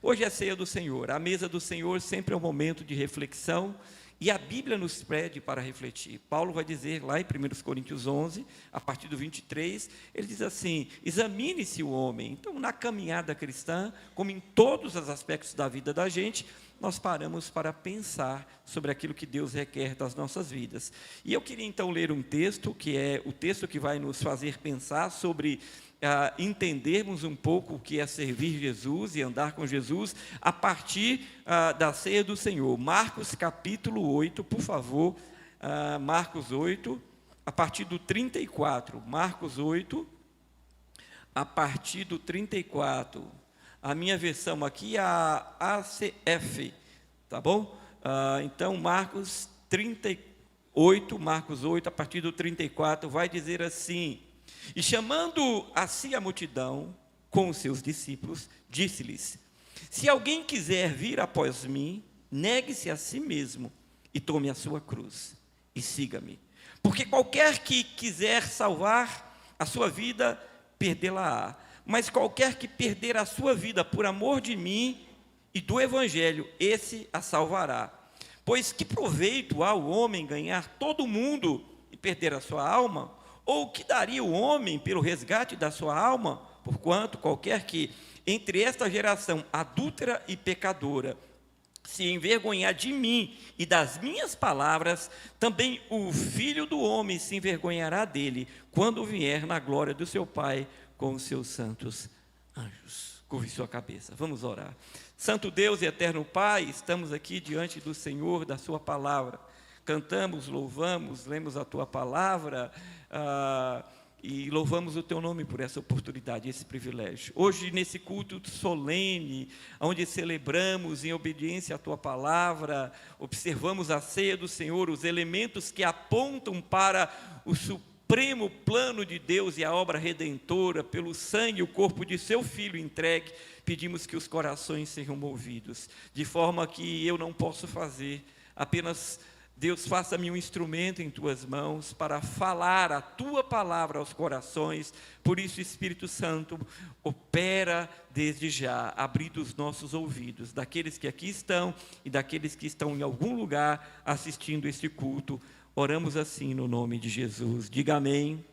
Hoje é a ceia do Senhor. A mesa do Senhor sempre é um momento de reflexão, e a Bíblia nos pede para refletir. Paulo vai dizer lá em 1 Coríntios 11, a partir do 23, ele diz assim: examine-se o homem. Então, na caminhada cristã, como em todos os aspectos da vida da gente, nós paramos para pensar sobre aquilo que Deus requer das nossas vidas. E eu queria então ler um texto, que é o texto que vai nos fazer pensar sobre entendermos um pouco o que é servir Jesus e andar com Jesus, a partir da ceia do Senhor. Marcos capítulo 8, por favor, Marcos 8, a partir do 34, Marcos 8, a partir do 34, a minha versão aqui é a ACF, tá bom? Então, Marcos 8, a partir do 34, vai dizer assim: e chamando a si a multidão com os seus discípulos, disse-lhes: se alguém quiser vir após mim, negue-se a si mesmo e tome a sua cruz e siga-me. Porque qualquer que quiser salvar a sua vida, perdê-la-á. Mas qualquer que perder a sua vida por amor de mim e do evangelho, esse a salvará. Pois que proveito há o homem ganhar todo o mundo e perder a sua alma? Ou que daria o homem pelo resgate da sua alma? Porquanto qualquer que, entre esta geração adúltera e pecadora, se envergonhar de mim e das minhas palavras, também o Filho do Homem se envergonhará dele, quando vier na glória do seu Pai com os seus santos anjos. Curve sua cabeça, vamos orar. Santo Deus e eterno Pai, estamos aqui diante do Senhor, da sua palavra. Cantamos, louvamos, lemos a tua palavra, e louvamos o teu nome por essa oportunidade, esse privilégio. Hoje, nesse culto solene, onde celebramos em obediência à tua palavra, observamos a ceia do Senhor, os elementos que apontam para o supremo plano de Deus e a obra redentora, pelo sangue e o corpo de seu Filho entregue, pedimos que os corações sejam movidos, de forma que eu não posso fazer, apenas Deus, faça-me um instrumento em tuas mãos para falar a tua palavra aos corações. Por isso, Espírito Santo, opera desde já, abrindo os nossos ouvidos, daqueles que aqui estão e daqueles que estão em algum lugar assistindo este culto. Oramos assim no nome de Jesus. Diga amém.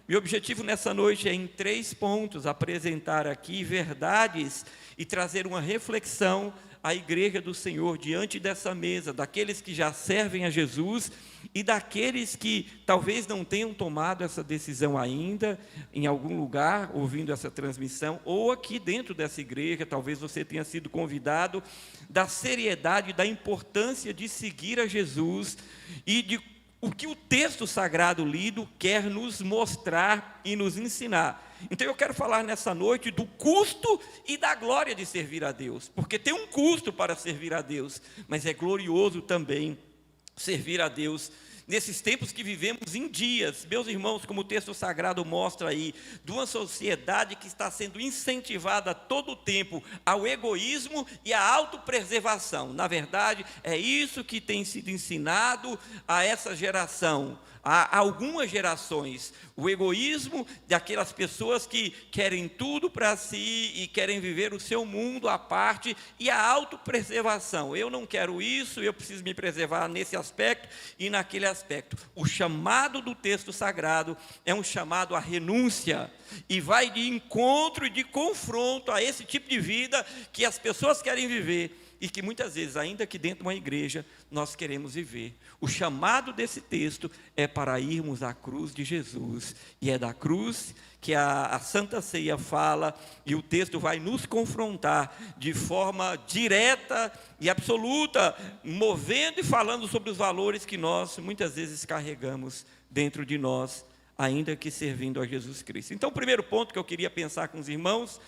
Meu objetivo nessa noite é, em 3 pontos, apresentar aqui verdades e trazer uma reflexão à igreja do Senhor diante dessa mesa, daqueles que já servem a Jesus e daqueles que talvez não tenham tomado essa decisão ainda, em algum lugar, ouvindo essa transmissão, ou aqui dentro dessa igreja, talvez você tenha sido convidado, da seriedade, da importância de seguir a Jesus e de o que o texto sagrado lido quer nos mostrar e nos ensinar. Então eu quero falar nessa noite do custo e da glória de servir a Deus, porque tem um custo para servir a Deus, mas é glorioso também servir a Deus nesses tempos que vivemos em dias, meus irmãos, como o texto sagrado mostra aí, de uma sociedade que está sendo incentivada todo o tempo ao egoísmo e à autopreservação. Na verdade, é isso que tem sido ensinado a essa geração, a algumas gerações, o egoísmo daquelas pessoas que querem tudo para si e querem viver o seu mundo à parte, e a autopreservação. Eu não quero isso, eu preciso me preservar nesse aspecto e naquele aspecto. O chamado do texto sagrado é um chamado à renúncia, e vai de encontro e de confronto a esse tipo de vida que as pessoas querem viver, e que muitas vezes, ainda que dentro de uma igreja, nós queremos viver. O chamado desse texto é para irmos à cruz de Jesus, e é da cruz que a Santa Ceia fala, e o texto vai nos confrontar de forma direta e absoluta, movendo e falando sobre os valores que nós muitas vezes carregamos dentro de nós, ainda que servindo a Jesus Cristo. Então, o primeiro ponto que eu queria pensar com os irmãos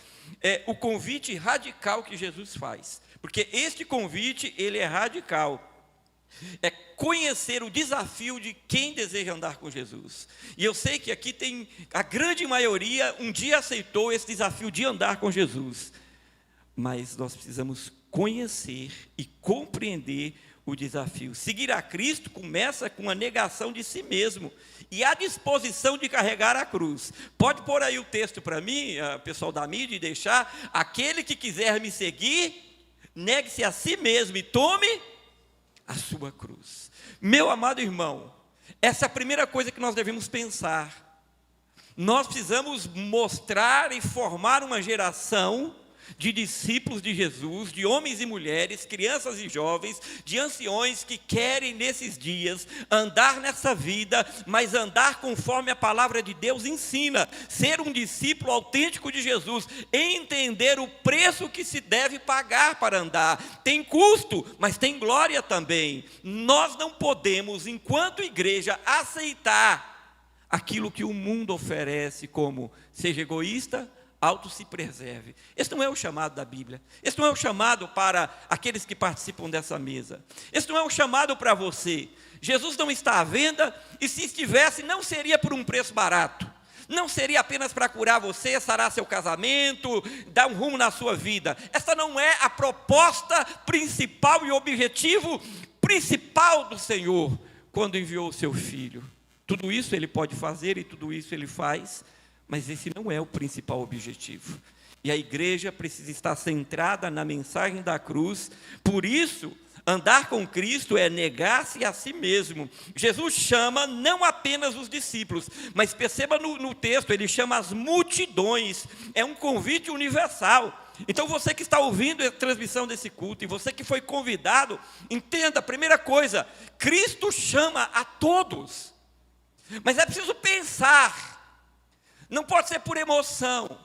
é o convite radical que Jesus faz, porque este convite, ele é radical. É conhecer o desafio de quem deseja andar com Jesus. E eu sei que aqui tem, a grande maioria um dia aceitou esse desafio de andar com Jesus. mas nós precisamos conhecer e compreender o desafio. Seguir a Cristo começa com a negação de si mesmo e a disposição de carregar a cruz. Pode pôr aí o texto para mim, pessoal da mídia, e deixar: aquele que quiser me seguir, negue-se a si mesmo e tome a sua cruz. Meu amado irmão, essa é a primeira coisa que nós devemos pensar. Nós precisamos mostrar e formar uma geração de discípulos de Jesus, de homens e mulheres, crianças e jovens, de anciões que querem nesses dias andar nessa vida, mas andar conforme a palavra de Deus ensina, ser um discípulo autêntico de Jesus, entender o preço que se deve pagar para andar. Tem custo, mas tem glória também. Nós não podemos, enquanto igreja, aceitar aquilo que o mundo oferece como: seja egoísta, auto se preserve. Esse não é o chamado da Bíblia. Esse não é o chamado para aqueles que participam dessa mesa. Esse não é o chamado para você. Jesus não está à venda, e se estivesse, não seria por um preço barato. Não seria apenas para curar você, sarar seu casamento, dar um rumo na sua vida. Essa não é a proposta principal e objetivo principal do Senhor quando enviou o seu Filho. Tudo isso Ele pode fazer e tudo isso Ele faz, mas esse não é o principal objetivo. E a igreja precisa estar centrada na mensagem da cruz. Por isso, andar com Cristo é negar-se a si mesmo. Jesus chama não apenas os discípulos, mas perceba no texto, Ele chama as multidões. É um convite universal. Então você que está ouvindo a transmissão desse culto, e você que foi convidado, entenda, primeira coisa, Cristo chama a todos. Mas é preciso pensar. Não pode ser por emoção,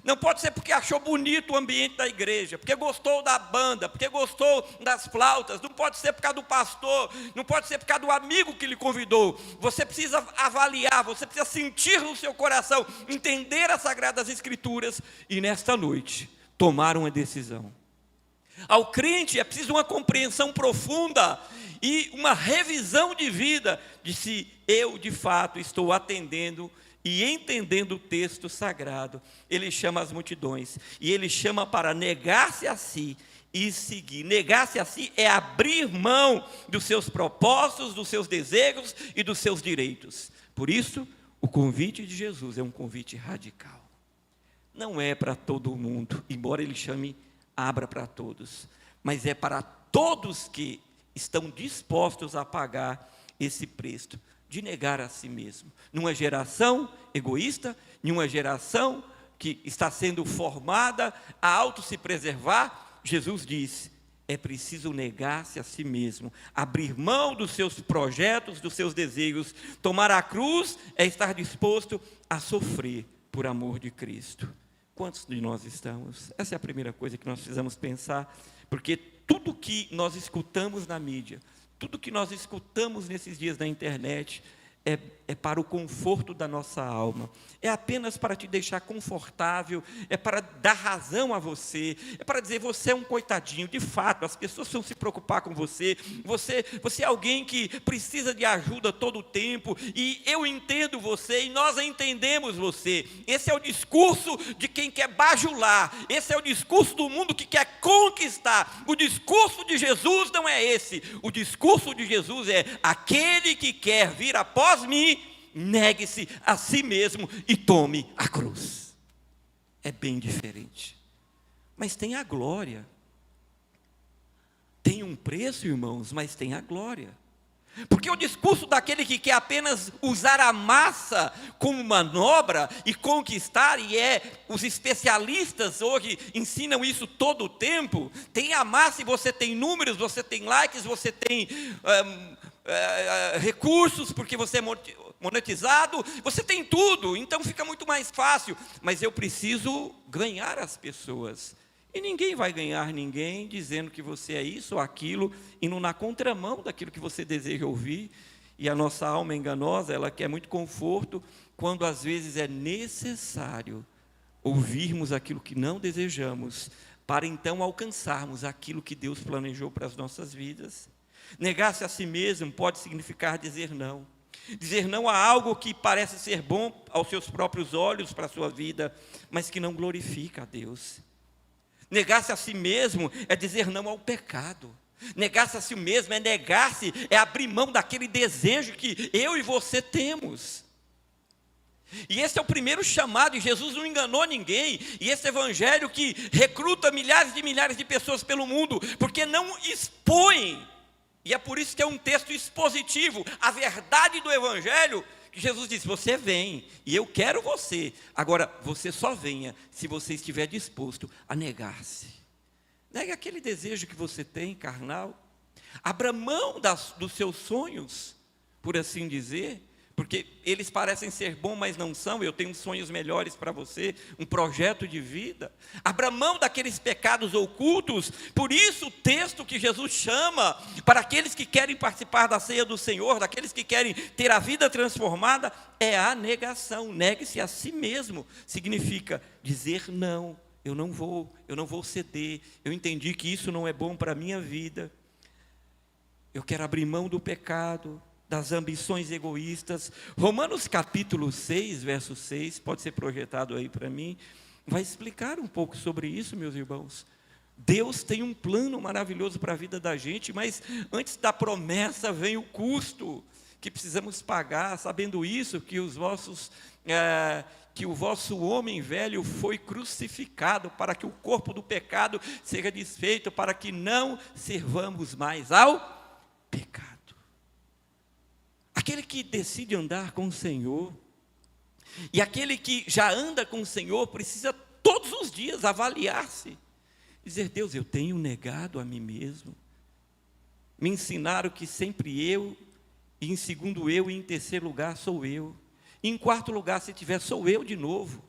não pode ser porque achou bonito o ambiente da igreja, porque gostou da banda, porque gostou das flautas, não pode ser por causa do pastor, não pode ser por causa do amigo que lhe convidou. Você precisa avaliar, você precisa sentir no seu coração, entender as Sagradas Escrituras e nesta noite tomar uma decisão. Ao crente é preciso uma compreensão profunda e uma revisão de vida, de se eu de fato estou atendendo e entendendo o texto sagrado. Ele chama as multidões, e Ele chama para negar-se a si e seguir. Negar-se a si é abrir mão dos seus propósitos, dos seus desejos e dos seus direitos. Por isso, o convite de Jesus é um convite radical. Não é para todo mundo, embora Ele chame, abra para todos, mas é para todos que estão dispostos a pagar esse preço de negar a si mesmo. Numa geração egoísta, numa geração que está sendo formada a auto se preservar, Jesus diz: é preciso negar-se a si mesmo, abrir mão dos seus projetos, dos seus desejos. Tomar a cruz é estar disposto a sofrer por amor de Cristo. Quantos de nós estamos? Essa é a primeira coisa que nós precisamos pensar, porque tudo que nós escutamos na mídia, tudo que nós escutamos nesses dias na internet é para o conforto da nossa alma, é apenas para te deixar confortável, é para dar razão a você, é para dizer: você é um coitadinho. De fato, as pessoas vão se preocupar com você, você é alguém que precisa de ajuda todo o tempo, e eu entendo você, e nós entendemos você. Esse é o discurso de quem quer bajular, esse é o discurso do mundo que quer conquistar. O discurso de Jesus não é esse. O discurso de Jesus é: aquele que quer vir após mim, negue-se a si mesmo e tome a cruz. É bem diferente, mas tem a glória. Tem um preço, irmãos, mas tem a glória. Porque o discurso daquele que quer apenas usar a massa como manobra e conquistar, e os especialistas hoje ensinam isso todo o tempo, tem a massa e você tem números, você tem likes, você tem recursos, porque você é monetizado, você tem tudo, então fica muito mais fácil. Mas eu preciso ganhar as pessoas, e ninguém vai ganhar ninguém dizendo que você é isso ou aquilo, indo na contramão daquilo que você deseja ouvir. E a nossa alma enganosa, ela quer muito conforto, quando às vezes é necessário ouvirmos aquilo que não desejamos, para então alcançarmos aquilo que Deus planejou para as nossas vidas. Negar-se a si mesmo pode significar dizer não. Dizer não a algo que parece ser bom aos seus próprios olhos para a sua vida, mas que não glorifica a Deus. Negar-se a si mesmo é dizer não ao pecado. Negar-se a si mesmo é negar-se, é abrir mão daquele desejo que eu e você temos. E esse é o primeiro chamado, e Jesus não enganou ninguém. E esse evangelho que recruta milhares de pessoas pelo mundo, porque não expõe. E é por isso que é um texto expositivo, a verdade do evangelho, que Jesus diz: você vem, e eu quero você. Agora, você só venha se você estiver disposto a negar-se. Negue aquele desejo que você tem, carnal. Abra mão dos seus sonhos, por assim dizer, porque eles parecem ser bons, mas não são. Eu tenho sonhos melhores para você, um projeto de vida. Abra mão daqueles pecados ocultos. Por isso o texto que Jesus chama para aqueles que querem participar da ceia do Senhor, daqueles que querem ter a vida transformada, é a negação. Negue-se a si mesmo. Significa dizer não, eu não vou ceder. Eu entendi que isso não é bom para a minha vida. Eu quero abrir mão do pecado, das ambições egoístas. Romanos capítulo 6, verso 6, pode ser projetado aí para mim, vai explicar um pouco sobre isso, meus irmãos. Deus tem um plano maravilhoso para a vida da gente, mas antes da promessa vem o custo que precisamos pagar, sabendo isso, que o vosso homem velho foi crucificado, para que o corpo do pecado seja desfeito, para que não servamos mais ao pecado. Aquele que decide andar com o Senhor, e aquele que já anda com o Senhor, precisa todos os dias avaliar-se, dizer: Deus, eu tenho negado a mim mesmo. Me ensinaram que sempre eu, e em segundo eu, e em terceiro lugar sou eu. E em quarto lugar, se tiver, sou eu de novo.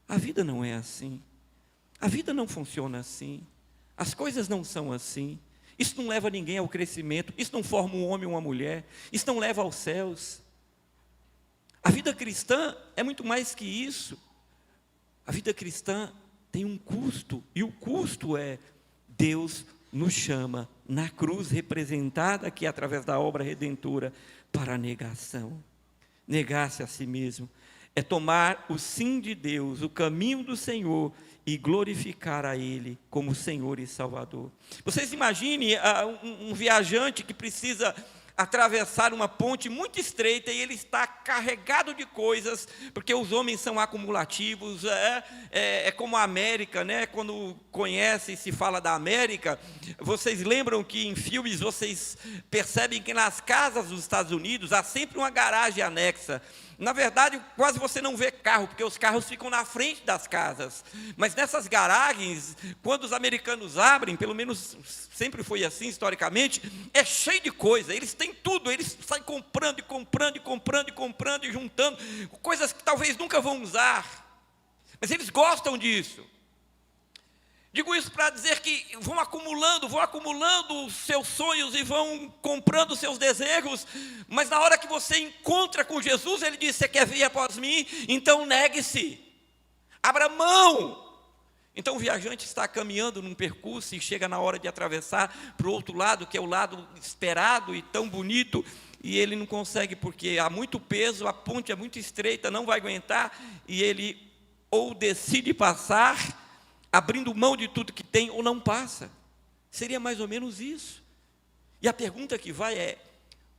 A vida não é assim. A vida não funciona assim. As coisas não são assim. Isso não leva ninguém ao crescimento. Isso não forma um homem ou uma mulher. Isso não leva aos céus. A vida cristã é muito mais que isso. A vida cristã tem um custo. E o custo é: Deus nos chama na cruz, representada aqui através da obra redentora, para a negação. Negar-se a si mesmo é tomar o sim de Deus, o caminho do Senhor, e glorificar a Ele como Senhor e Salvador. Vocês imaginem um viajante que precisa atravessar uma ponte muito estreita, e ele está carregado de coisas, porque os homens são acumulativos. É como a América, né? Quando conhece e se fala da América, vocês lembram que em filmes vocês percebem que nas casas dos Estados Unidos há sempre uma garagem anexa. Na verdade, quase você não vê carro, porque os carros ficam na frente das casas. Mas nessas garagens, quando os americanos abrem, pelo menos sempre foi assim historicamente, é cheio de coisa. Eles têm tudo, eles saem comprando e juntando coisas que talvez nunca vão usar, mas eles gostam disso. Digo isso para dizer que vão acumulando os seus sonhos e vão comprando os seus desejos, mas na hora que você encontra com Jesus, Ele diz: você quer vir após mim? Então negue-se, abra mão. Então o viajante está caminhando num percurso e chega na hora de atravessar para o outro lado, que é o lado esperado e tão bonito, e ele não consegue porque há muito peso, a ponte é muito estreita, não vai aguentar, e ele ou decide passar, abrindo mão de tudo que tem, ou não passa. Seria mais ou menos isso. E a pergunta que vai é: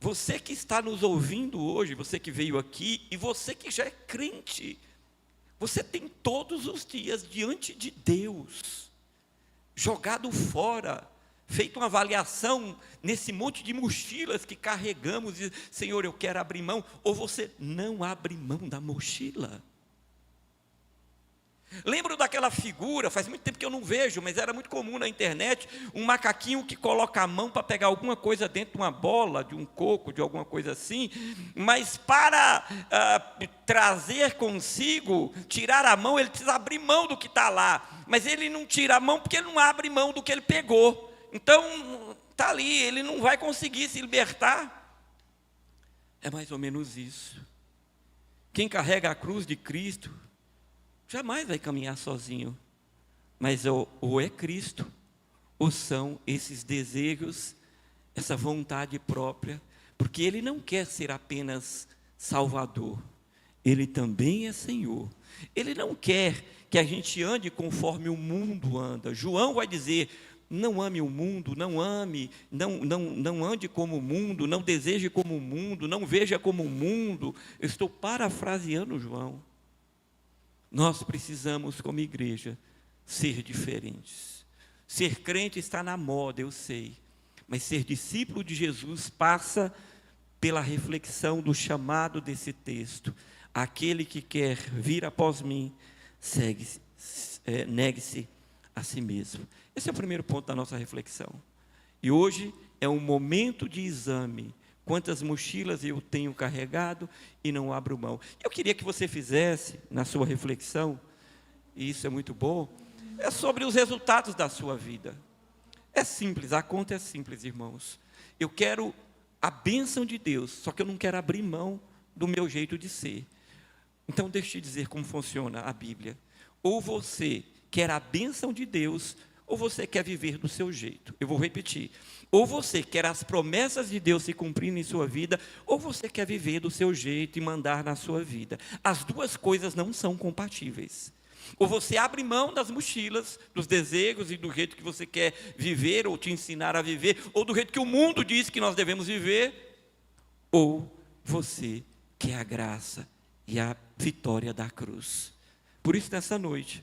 você que está nos ouvindo hoje, você que veio aqui, e você que já é crente, você tem todos os dias diante de Deus, jogado fora, feito uma avaliação nesse monte de mochilas que carregamos, e Senhor, eu quero abrir mão, ou você não abre mão da mochila? Lembro daquela figura, faz muito tempo que eu não vejo, mas era muito comum na internet, um macaquinho que coloca a mão para pegar alguma coisa dentro de uma bola, de um coco, de alguma coisa assim, mas para trazer consigo, tirar a mão, ele precisa abrir mão do que está lá, mas ele não tira a mão porque ele não abre mão do que ele pegou. Então, está ali, ele não vai conseguir se libertar. É mais ou menos isso. Quem carrega a cruz de Cristo jamais vai caminhar sozinho, mas ou é Cristo, ou são esses desejos, essa vontade própria, porque Ele não quer ser apenas Salvador, Ele também é Senhor. Ele não quer que a gente ande conforme o mundo anda. João vai dizer: não ame o mundo, não ande como o mundo, não deseje como o mundo, não veja como o mundo. Eu estou parafraseando João. Nós precisamos, como igreja, ser diferentes. Ser crente está na moda, eu sei, mas ser discípulo de Jesus passa pela reflexão do chamado desse texto. Aquele que quer vir após mim, negue-se a si mesmo. Esse é o primeiro ponto da nossa reflexão. E hoje é um momento de exame. Quantas mochilas eu tenho carregado e não abro mão? Eu queria que você fizesse, na sua reflexão, e isso é muito bom, é sobre os resultados da sua vida. É simples, a conta é simples, irmãos. Eu quero a bênção de Deus, só que eu não quero abrir mão do meu jeito de ser. Então, deixa eu te dizer como funciona a Bíblia. Ou você quer a bênção de Deus, ou você quer viver do seu jeito. Eu vou repetir. Ou você quer as promessas de Deus se cumprindo em sua vida, ou você quer viver do seu jeito e mandar na sua vida. As duas coisas não são compatíveis. Ou você abre mão das mochilas, dos desejos e do jeito que você quer viver, ou te ensinar a viver, ou do jeito que o mundo diz que nós devemos viver, ou você quer a graça e a vitória da cruz. Por isso, nessa noite,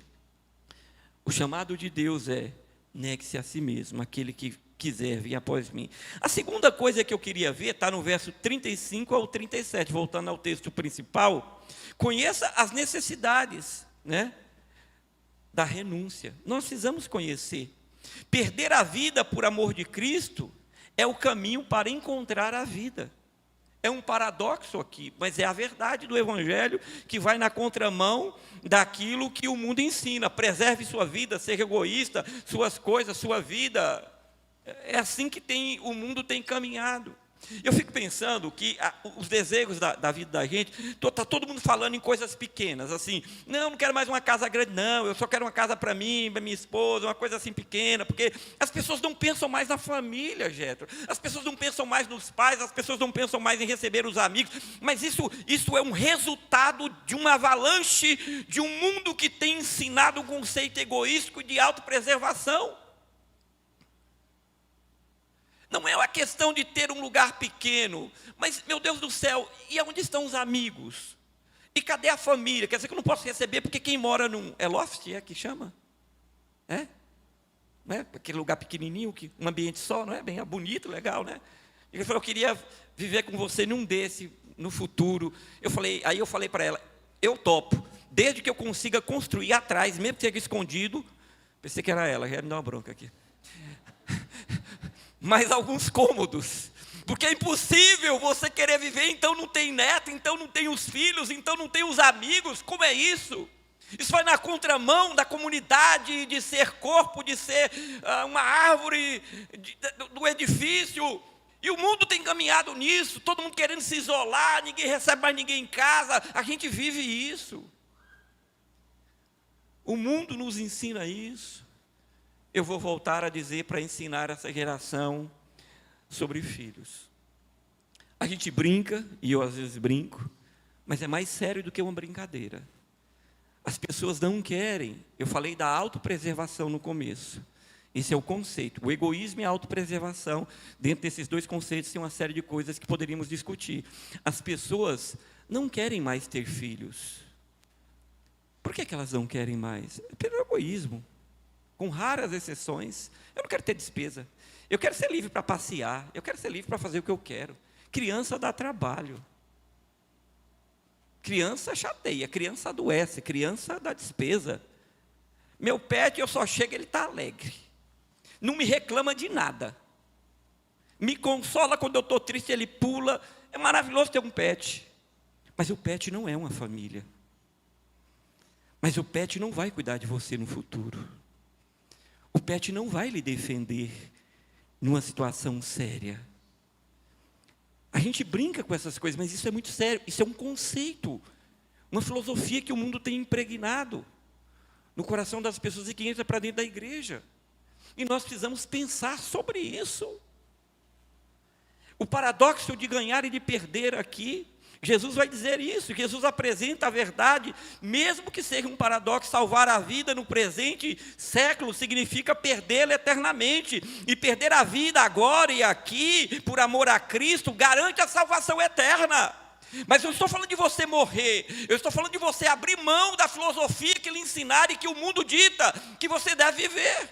o chamado de Deus é: negue-se a si mesmo, aquele que quiser vir após mim. A segunda coisa que eu queria ver está no verso 35 ao 37, voltando ao texto principal. Conheça as necessidades, da renúncia. Nós precisamos conhecer. Perder a vida por amor de Cristo é o caminho para encontrar a vida. É um paradoxo aqui, mas é a verdade do Evangelho que vai na contramão daquilo que o mundo ensina. Preserve sua vida, seja egoísta, suas coisas, sua vida. É assim que o mundo tem caminhado. Eu fico pensando que os desejos da vida da gente, está todo mundo falando em coisas pequenas, assim: não quero mais uma casa grande, não, eu só quero uma casa para mim, para minha esposa, uma coisa assim pequena, porque as pessoas não pensam mais na família, Jetro, as pessoas não pensam mais nos pais, as pessoas não pensam mais em receber os amigos, mas isso é um resultado de uma avalanche, de um mundo que tem ensinado um conceito egoístico de autopreservação. Não é uma questão de ter um lugar pequeno, mas, meu Deus do céu, e onde estão os amigos? E cadê a família? Quer dizer que eu não posso receber porque quem mora num... É loft, que chama? Não é? Aquele lugar pequenininho, um ambiente só, não é? Bem bonito, legal, né? Ele falou: eu queria viver com você num desse, no futuro. Aí eu falei para ela: eu topo, desde que eu consiga construir atrás, mesmo que seja escondido. Pensei que era ela, já ia me dar uma bronca aqui. Mais alguns cômodos, porque é impossível você querer viver, então não tem neto, então não tem os filhos, então não tem os amigos. Como é isso? Isso vai na contramão da comunidade, de ser corpo, de ser uma árvore do edifício. E o mundo tem caminhado nisso, todo mundo querendo se isolar, ninguém recebe mais ninguém em casa. A gente vive isso. O mundo nos ensina isso. Eu vou voltar a dizer para ensinar essa geração sobre filhos. A gente brinca, e eu às vezes brinco, mas é mais sério do que uma brincadeira. As pessoas não querem. Eu falei da autopreservação no começo. Esse é o conceito. O egoísmo e a autopreservação. Dentro desses dois conceitos tem uma série de coisas que poderíamos discutir. As pessoas não querem mais ter filhos. Por que elas não querem mais? É pelo egoísmo. Com raras exceções. Eu não quero ter despesa. Eu quero ser livre para passear. Eu quero ser livre para fazer o que eu quero. Criança dá trabalho. Criança chateia. Criança adoece. Criança dá despesa. Meu pet, eu só chego, ele está alegre. Não me reclama de nada. Me consola quando eu estou triste, ele pula. É maravilhoso ter um pet. Mas o pet não é uma família. Mas o pet não vai cuidar de você no futuro. O pet não vai lhe defender numa situação séria. A gente brinca com essas coisas, mas isso é muito sério. Isso é um conceito, uma filosofia que o mundo tem impregnado no coração das pessoas e que entra para dentro da igreja. E nós precisamos pensar sobre isso. O paradoxo de ganhar e de perder aqui Jesus vai dizer isso, Jesus apresenta a verdade, mesmo que seja um paradoxo. Salvar a vida no presente século significa perdê-la eternamente, e perder a vida agora e aqui, por amor a Cristo, garante a salvação eterna. Mas eu estou falando de você morrer, eu estou falando de você abrir mão da filosofia que lhe ensinaram e que o mundo dita que você deve viver,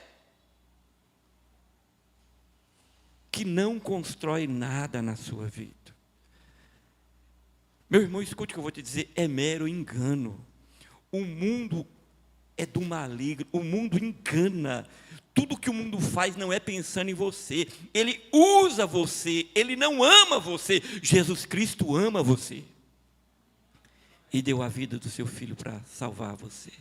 que não constrói nada na sua vida. Meu irmão, escute o que eu vou te dizer, é mero engano. O mundo é do maligno, o mundo engana. Tudo que o mundo faz não é pensando em você, ele usa você, ele não ama você. Jesus Cristo ama você e deu a vida do seu filho para salvar você.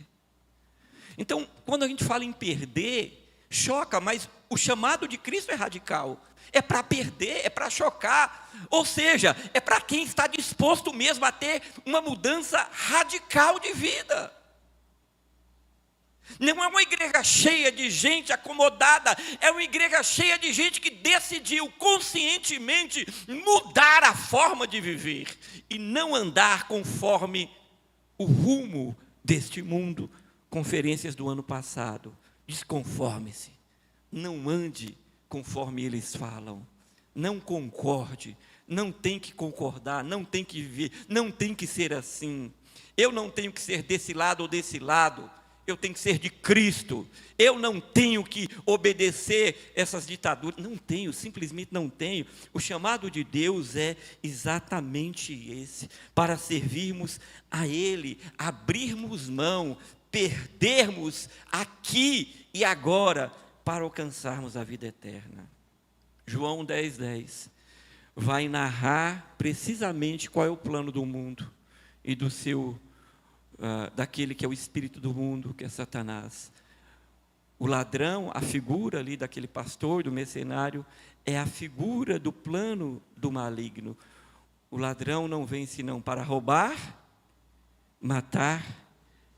Então, quando a gente fala em perder, choca, mas o chamado de Cristo é radical. É para perder, é para chocar. Ou seja, é para quem está disposto mesmo a ter uma mudança radical de vida. Não é uma igreja cheia de gente acomodada, é uma igreja cheia de gente que decidiu conscientemente mudar a forma de viver e não andar conforme o rumo deste mundo. Conferências do ano passado, desconforme-se, não ande conforme eles falam, não concorde, não tem que concordar, não tem que viver, não tem que ser assim. Eu não tenho que ser desse lado ou desse lado, eu tenho que ser de Cristo. Eu não tenho que obedecer essas ditaduras, não tenho, simplesmente não tenho. O chamado de Deus é exatamente esse, para servirmos a Ele, abrirmos mão, perdermos aqui e agora, para alcançarmos a vida eterna. João 10:10 vai narrar precisamente qual é o plano do mundo e do seu daquele que é o espírito do mundo, que é Satanás. O ladrão, a figura ali daquele pastor, do mercenário, é a figura do plano do maligno. O ladrão não vem senão para roubar, matar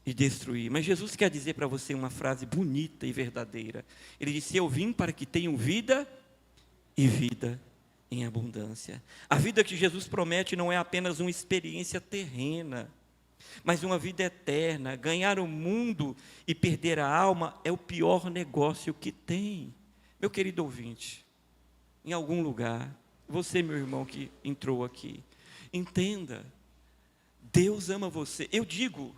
e destruir. Mas Jesus quer dizer para você uma frase bonita e verdadeira. Ele disse: eu vim para que tenham vida e vida em abundância. A vida que Jesus promete não é apenas uma experiência terrena, mas uma vida eterna. Ganhar o mundo e perder a alma é o pior negócio que tem. Meu querido ouvinte, em algum lugar, você, meu irmão que entrou aqui, entenda, Deus ama você. Eu digo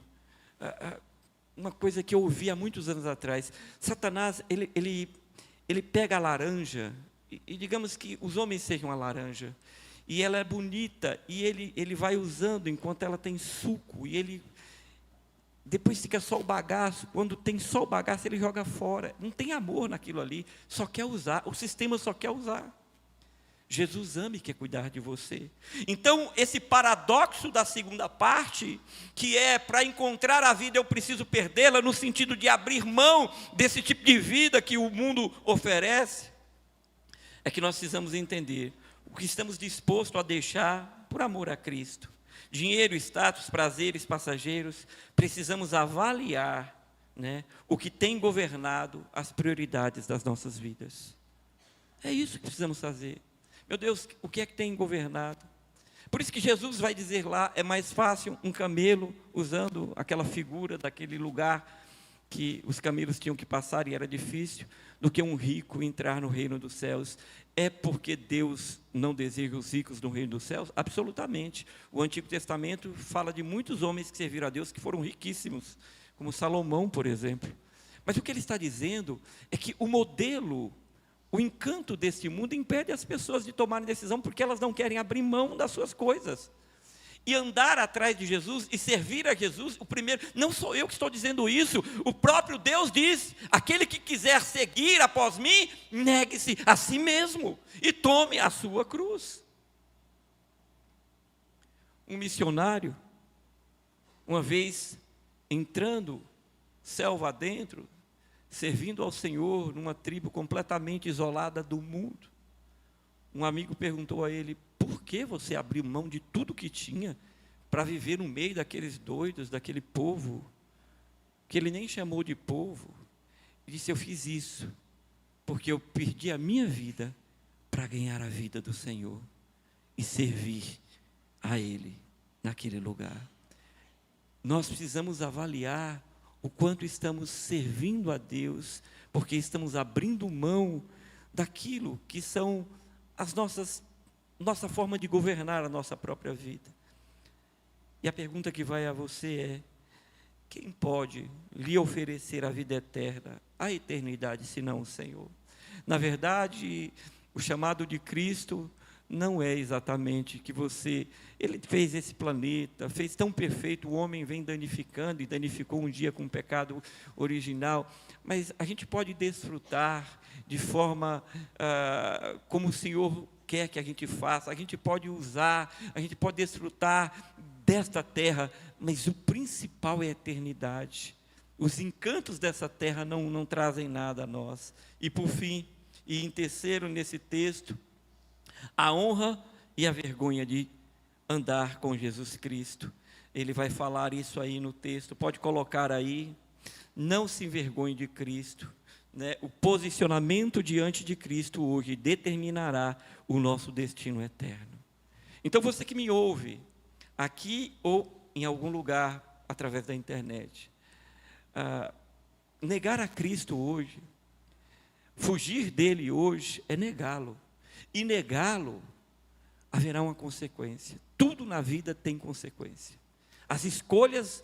uma coisa que eu ouvi há muitos anos atrás. Satanás, ele pega a laranja, e digamos que os homens sejam a laranja, e ela é bonita, e ele vai usando enquanto ela tem suco, e ele depois fica só o bagaço. Quando tem só o bagaço, ele joga fora. Não tem amor naquilo ali, só quer usar, o sistema só quer usar. Jesus ama e quer cuidar de você. Então, esse paradoxo da segunda parte, que é para encontrar a vida eu preciso perdê-la, no sentido de abrir mão desse tipo de vida que o mundo oferece, é que nós precisamos entender o que estamos dispostos a deixar por amor a Cristo. Dinheiro, status, prazeres passageiros, precisamos avaliar, o que tem governado as prioridades das nossas vidas. É isso que precisamos fazer. Meu Deus, o que é que tem governado? Por isso que Jesus vai dizer lá, é mais fácil um camelo, usando aquela figura daquele lugar que os camelos tinham que passar e era difícil, do que um rico entrar no reino dos céus. É porque Deus não deseja os ricos no reino dos céus? Absolutamente. O Antigo Testamento fala de muitos homens que serviram a Deus, que foram riquíssimos, como Salomão, por exemplo. Mas o que ele está dizendo é que o modelo, o encanto deste mundo impede as pessoas de tomarem decisão, porque elas não querem abrir mão das suas coisas. E andar atrás de Jesus e servir a Jesus, o primeiro, não sou eu que estou dizendo isso, o próprio Deus diz: aquele que quiser seguir após mim, negue-se a si mesmo e tome a sua cruz. Um missionário, uma vez entrando selva adentro, servindo ao Senhor numa tribo completamente isolada do mundo, um amigo perguntou a ele: por que você abriu mão de tudo que tinha para viver no meio daqueles doidos, daquele povo, que ele nem chamou de povo? Ele disse: eu fiz isso porque eu perdi a minha vida para ganhar a vida do Senhor e servir a Ele. naquele lugar. Nós precisamos avaliar o quanto estamos servindo a Deus, porque estamos abrindo mão daquilo que são nossa forma de governar a nossa própria vida. E a pergunta que vai a você é: quem pode lhe oferecer a vida eterna, a eternidade, senão o Senhor? Na verdade, o chamado de Cristo não é exatamente que Ele fez esse planeta, fez tão perfeito, o homem vem danificando, e danificou um dia com o pecado original, mas a gente pode desfrutar de forma como o Senhor quer que a gente faça, a gente pode usar, a gente pode desfrutar desta terra, mas o principal é a eternidade. Os encantos dessa terra não trazem nada a nós. E por fim, e em terceiro nesse texto, a honra e a vergonha de andar com Jesus Cristo. Ele vai falar isso aí no texto, pode colocar aí: não se envergonhe de Cristo, né? O posicionamento diante de Cristo hoje determinará o nosso destino eterno. Então você que me ouve, aqui ou em algum lugar, através da internet, negar a Cristo hoje, fugir dele hoje, é negá-lo. E negá-lo, haverá uma consequência. Tudo na vida tem consequência. As escolhas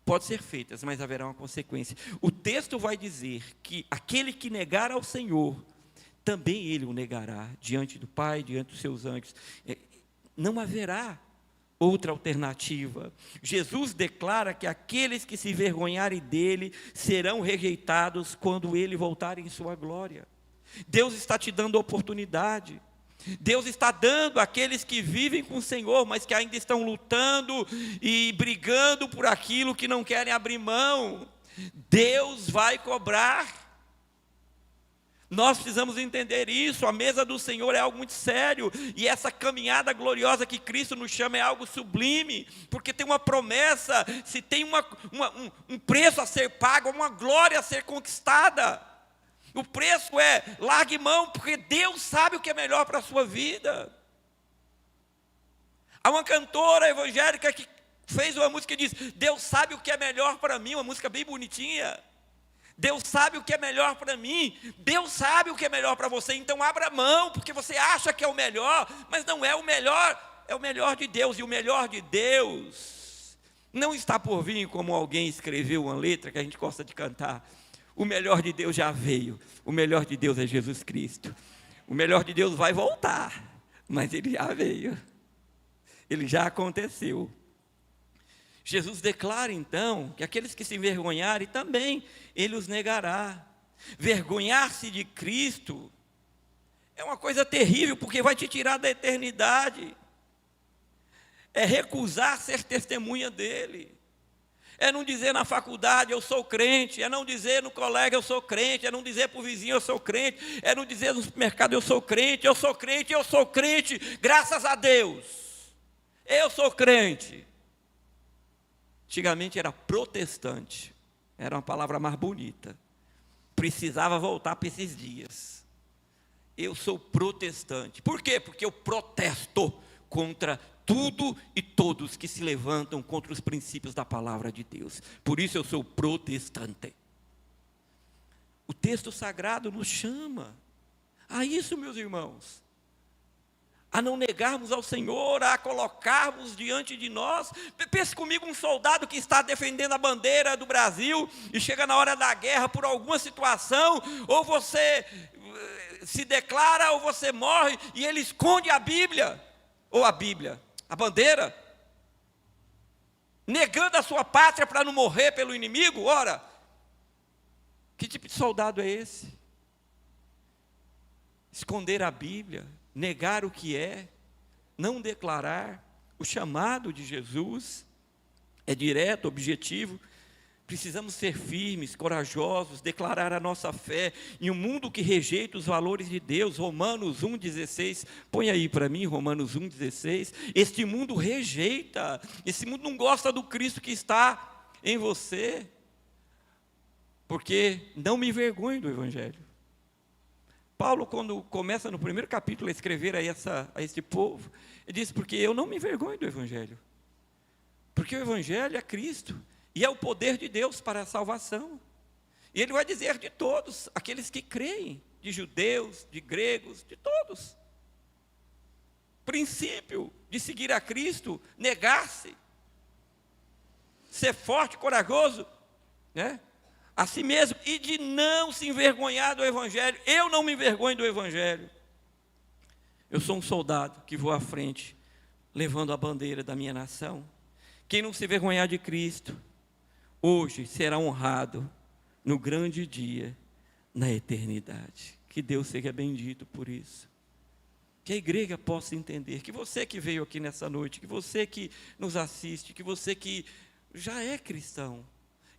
podem ser feitas, mas haverá uma consequência. O texto vai dizer que aquele que negar ao Senhor, também ele o negará diante do Pai, diante dos seus anjos. Não haverá outra alternativa. Jesus declara que aqueles que se envergonharem dele serão rejeitados quando ele voltar em sua glória. Deus está te dando oportunidade. Deus está dando àqueles que vivem com o Senhor, mas que ainda estão lutando e brigando por aquilo que não querem abrir mão. Deus vai cobrar. Nós precisamos entender isso. A mesa do Senhor é algo muito sério, e essa caminhada gloriosa que Cristo nos chama é algo sublime, porque tem uma promessa, se tem um preço a ser pago, uma glória a ser conquistada. O preço é: largue mão, porque Deus sabe o que é melhor para a sua vida. Há uma cantora evangélica que fez uma música que diz: Deus sabe o que é melhor para mim, uma música bem bonitinha. Deus sabe o que é melhor para mim, Deus sabe o que é melhor para você, então abra mão, porque você acha que é o melhor, mas não é o melhor, é o melhor de Deus, e o melhor de Deus não está por vir, como alguém escreveu uma letra que a gente gosta de cantar. O melhor de Deus já veio, o melhor de Deus é Jesus Cristo. O melhor de Deus vai voltar, mas ele já veio, ele já aconteceu. Jesus declara então que aqueles que se envergonharem também, ele os negará. Vergonhar-se de Cristo é uma coisa terrível, porque vai te tirar da eternidade. É recusar ser testemunha dele. É não dizer na faculdade: eu sou crente. É não dizer no colégio: eu sou crente. É não dizer para o vizinho: eu sou crente. É não dizer no supermercado: eu sou crente, eu sou crente, eu sou crente, graças a Deus. Eu sou crente. Antigamente era protestante, era uma palavra mais bonita. Precisava voltar para esses dias. Eu sou protestante. Por quê? Porque eu protesto contra tudo e todos que se levantam contra os princípios da palavra de Deus. Por isso eu sou protestante. O texto sagrado nos chama a isso, meus irmãos. A não negarmos ao Senhor, a colocarmos diante de nós. Pense comigo, um soldado que está defendendo a bandeira do Brasil e chega na hora da guerra por alguma situação, ou você se declara ou você morre, e ele esconde a Bíblia, ou a bandeira, negando a sua pátria para não morrer pelo inimigo. Ora, que tipo de soldado é esse? Esconder a Bíblia, negar o que é, não declarar. O chamado de Jesus é direto, objetivo. Precisamos ser firmes, corajosos, declarar a nossa fé em um mundo que rejeita os valores de Deus. Romanos 1,16, põe aí para mim, Romanos 1,16. Este mundo rejeita, esse mundo não gosta do Cristo que está em você, porque não me envergonhe do Evangelho. Paulo, quando começa no primeiro capítulo a escrever a esse povo, ele diz: porque eu não me envergonho do Evangelho. Porque o Evangelho é Cristo, e é o poder de Deus para a salvação. E Ele vai dizer de todos, aqueles que creem, de judeus, de gregos, de todos. Princípio de seguir a Cristo, negar-se, ser forte, corajoso, né? A si mesmo, e de não se envergonhar do Evangelho. Eu não me envergonho do Evangelho. Eu sou um soldado que vou à frente, levando a bandeira da minha nação. Quem não se envergonhar de Cristo, hoje será honrado no grande dia, na eternidade. Que Deus seja bendito por isso. Que a igreja possa entender, que você que veio aqui nessa noite, que você que nos assiste, que você que já é cristão,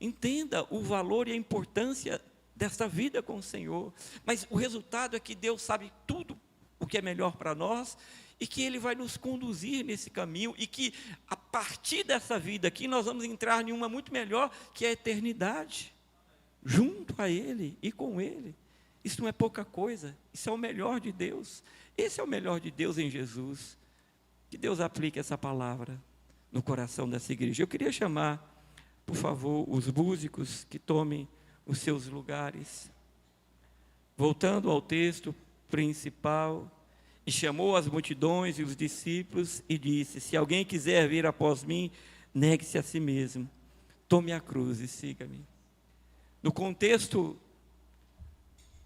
entenda o valor e a importância desta vida com o Senhor. Mas o resultado é que Deus sabe tudo o que é melhor para nós, e que Ele vai nos conduzir nesse caminho, e que a partir dessa vida aqui nós vamos entrar em uma muito melhor, que é a eternidade, junto a Ele e com Ele. Isso não é pouca coisa, isso é o melhor de Deus. Esse é o melhor de Deus em Jesus. Que Deus aplique essa palavra no coração dessa igreja. Eu queria chamar, por favor, os músicos que tomem os seus lugares. Voltando ao texto principal, e chamou as multidões e os discípulos e disse: se alguém quiser vir após mim, negue-se a si mesmo, tome a cruz e siga-me. No contexto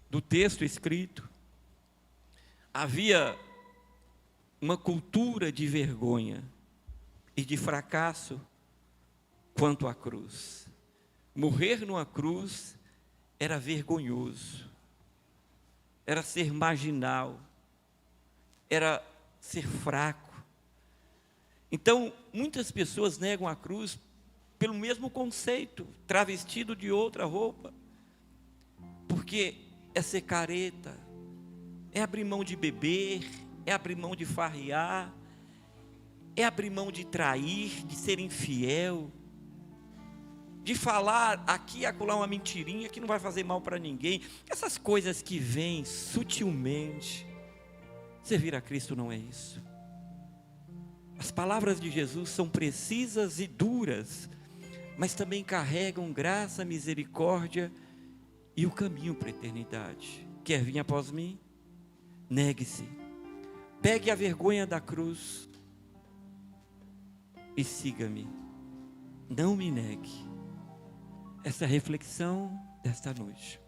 do texto escrito, havia uma cultura de vergonha e de fracasso quanto à cruz. Morrer numa cruz era vergonhoso, era ser marginal, era ser fraco. Então, muitas pessoas negam a cruz pelo mesmo conceito, travestido de outra roupa, porque é ser careta, é abrir mão de beber, é abrir mão de farrear, é abrir mão de trair, de ser infiel, de falar aqui e acolá uma mentirinha que não vai fazer mal para ninguém. Essas coisas que vêm sutilmente. Servir a Cristo não é isso. As palavras de Jesus são precisas e duras, mas também carregam graça, misericórdia e o caminho para a eternidade. Quer vir após mim? Negue-se, pegue a vergonha da cruz e siga-me. Não me negue. Essa é a reflexão desta noite.